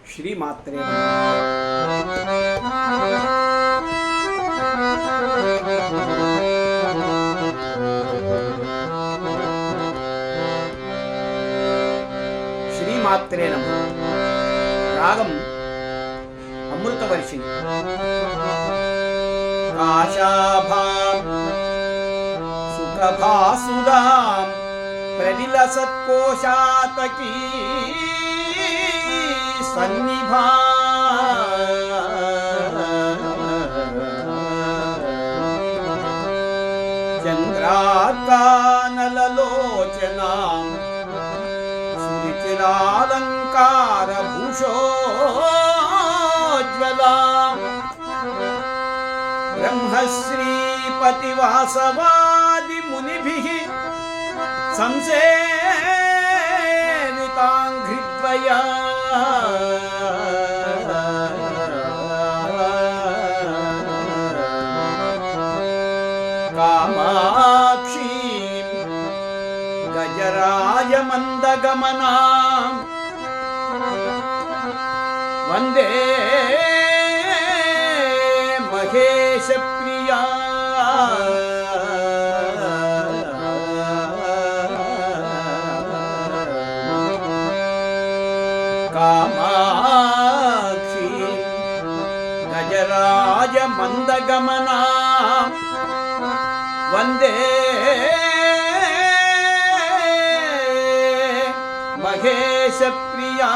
శ్రీమాత్రే శ్రీమాత్రే నమః. రాగం అమృతవర్షిణి. ఆశాభాం సుఖభాసురాం ప్రవిలసత్కోశాతకీ సన్నిభా చంద్రార్కానలలోచనాం సురుచిరాలంకార భూషోజ్వలాం బ్రహ్మశ్రీపతివాసవాది మునిభిః సంసేవితాంఘ్రిద్వయా కామాక్షీం గజరాజమందగమనాం వందే మహేశప్రియా కామాక్షీం గజరాజమందగమనాం వందే మహేశప్రియా